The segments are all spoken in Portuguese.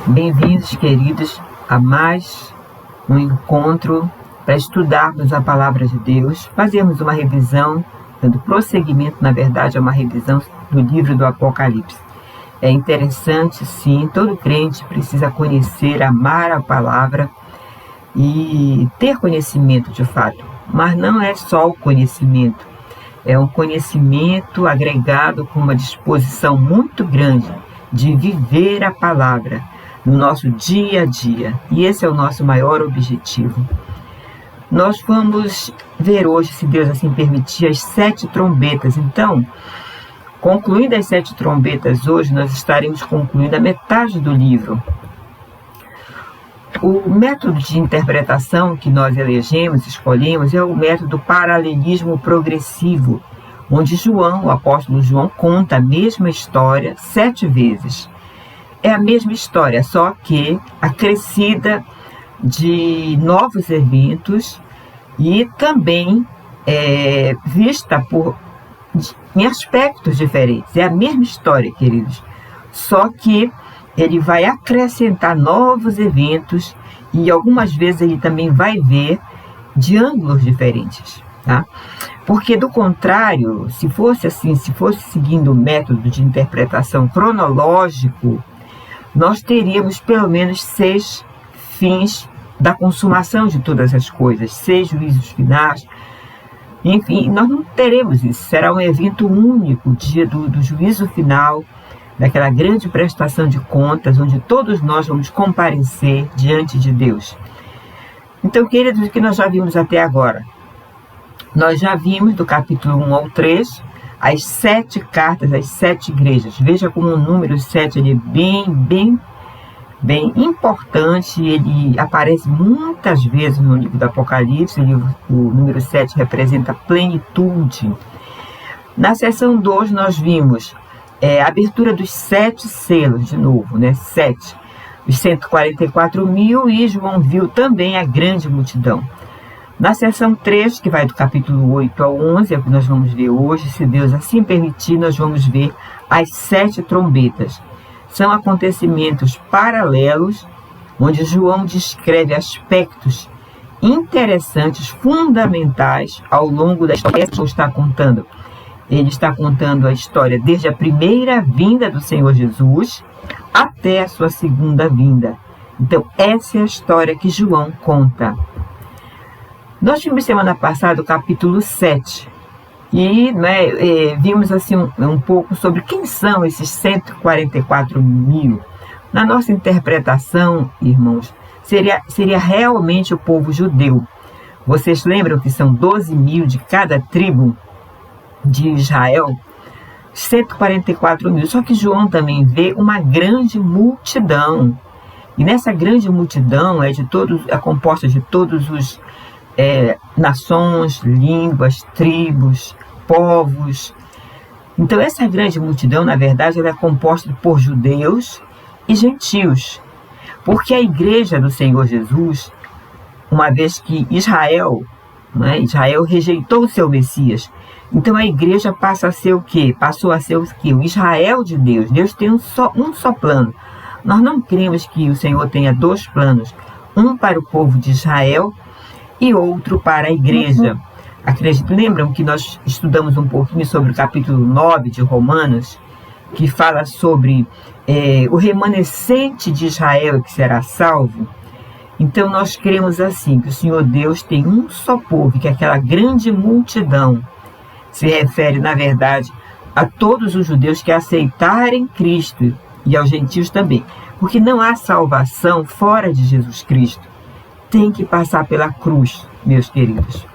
Bem-vindos, queridos, a mais um encontro para estudarmos a Palavra de Deus, fazermos uma revisão, dando prosseguimento, na verdade, a uma revisão do livro do Apocalipse. É interessante, sim, todo crente precisa conhecer, amar a Palavra e ter conhecimento de fato, mas não é só o conhecimento, é um conhecimento agregado com uma disposição muito grande de viver a Palavra no nosso dia a dia, e esse é o nosso maior objetivo. Nós vamos ver hoje, se Deus assim permitir, as 7 trombetas. Então, concluindo as 7 trombetas hoje, nós estaremos concluindo a metade do livro. O método de interpretação que nós escolhemos, é o método paralelismo progressivo, onde João, o apóstolo João, conta a mesma história 7 vezes. É a mesma história, só que acrescida de novos eventos e também vista em aspectos diferentes. É a mesma história, queridos, só que ele vai acrescentar novos eventos e algumas vezes ele também vai ver de ângulos diferentes, tá? Porque do contrário, se fosse seguindo o método de interpretação cronológico, nós teríamos pelo menos 6 fins da consumação de todas as coisas, 6 juízos finais. Enfim, nós não teremos isso. Será um evento único, o dia do juízo final, daquela grande prestação de contas, onde todos nós vamos comparecer diante de Deus. Então, queridos, o que nós já vimos até agora? Nós já vimos do capítulo 1 ao 3, as 7 cartas às 7 igrejas. Veja como o número 7 ele é bem importante. Ele aparece muitas vezes no livro do Apocalipse. O número 7 representa plenitude. Na seção 2 nós vimos a abertura dos 7 selos, de novo, 7. Os 144 mil, e João viu também a grande multidão. Na seção 3, que vai do capítulo 8 ao 11, é o que nós vamos ver hoje, se Deus assim permitir, nós vamos ver as 7 trombetas. São acontecimentos paralelos, onde João descreve aspectos interessantes, fundamentais, ao longo da história que ele está contando. Ele está contando a história desde a primeira vinda do Senhor Jesus até a sua segunda vinda. Então, essa é a história que João conta. Nós vimos semana passada o capítulo 7 e vimos assim um pouco sobre quem são esses 144 mil. Na nossa interpretação, irmãos, seria realmente o povo judeu. Vocês lembram que são 12 mil de cada tribo de Israel? 144 mil. Só que João também vê uma grande multidão. E nessa grande multidão é composta de todos os nações, línguas, tribos, povos. Então essa grande multidão, na verdade, ela é composta por judeus e gentios, porque a igreja do Senhor Jesus, uma vez que Israel rejeitou o seu Messias, então a igreja passa a ser o quê? Passou a ser o quê? O Israel de Deus. Deus tem um só plano. Nós não cremos que o Senhor tenha 2 planos, um para o povo de Israel e outro para a igreja. Lembram que nós estudamos um pouquinho sobre o capítulo 9 de Romanos, que fala sobre o remanescente de Israel que será salvo? Então nós cremos assim, que o Senhor Deus tem um só povo, que aquela grande multidão se refere, na verdade, a todos os judeus que aceitarem Cristo e aos gentios também, porque não há salvação fora de Jesus Cristo. Tem que passar pela cruz, meus queridos.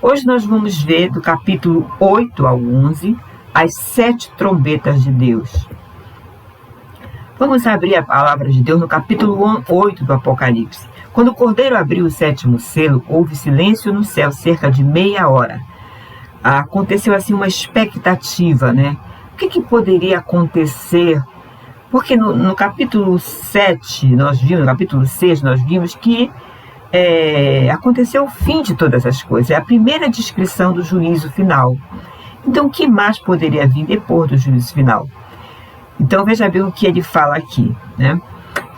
Hoje nós vamos ver do capítulo 8 ao 11 as 7 trombetas de Deus. Vamos abrir a palavra de Deus no capítulo 8 do Apocalipse. Quando o Cordeiro abriu o 7º selo, houve silêncio no céu cerca de meia hora. Aconteceu assim uma expectativa, O que poderia acontecer? Porque no capítulo 7, no capítulo 6, nós vimos que aconteceu o fim de todas as coisas. É a primeira descrição do juízo final. Então, o que mais poderia vir depois do juízo final? Então, veja bem o que ele fala aqui,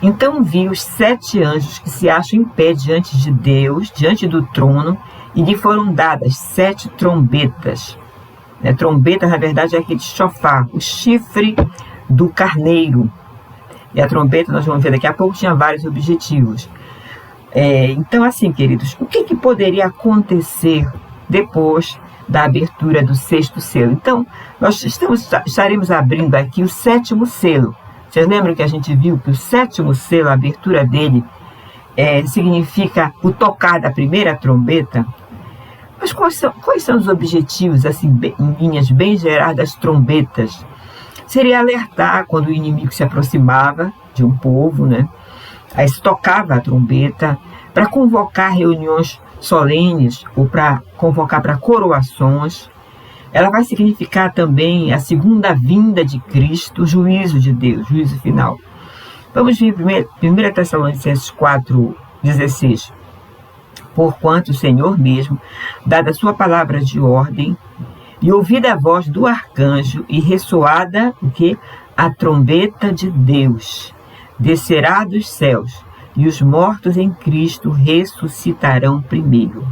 Então vi os 7 anjos que se acham em pé diante de Deus, diante do trono, e lhe foram dadas 7 trombetas. Trombeta, na verdade, é aquele chofar, o chifre do carneiro. E a trombeta, nós vamos ver daqui a pouco, tinha vários objetivos. Então, assim, queridos, o que poderia acontecer depois da abertura do 6º selo? Então, nós estaremos abrindo aqui o 7º selo. Vocês lembram que a gente viu que o 7º selo, a abertura dele, significa o tocar da primeira trombeta? Mas quais são os objetivos, assim, em linhas bem gerais, das trombetas? Seria alertar quando o inimigo se aproximava de um povo, né? Aí se tocava a trombeta para convocar reuniões solenes ou para convocar para coroações. Ela vai significar também a segunda vinda de Cristo, o juízo de Deus, juízo final. Vamos ver 1 Tessalonicenses 4,16. Porquanto o Senhor mesmo, dada a sua palavra de ordem, e ouvida a voz do arcanjo, e ressoada o quê? A trombeta de Deus, descerá dos céus, e os mortos em Cristo ressuscitarão primeiro.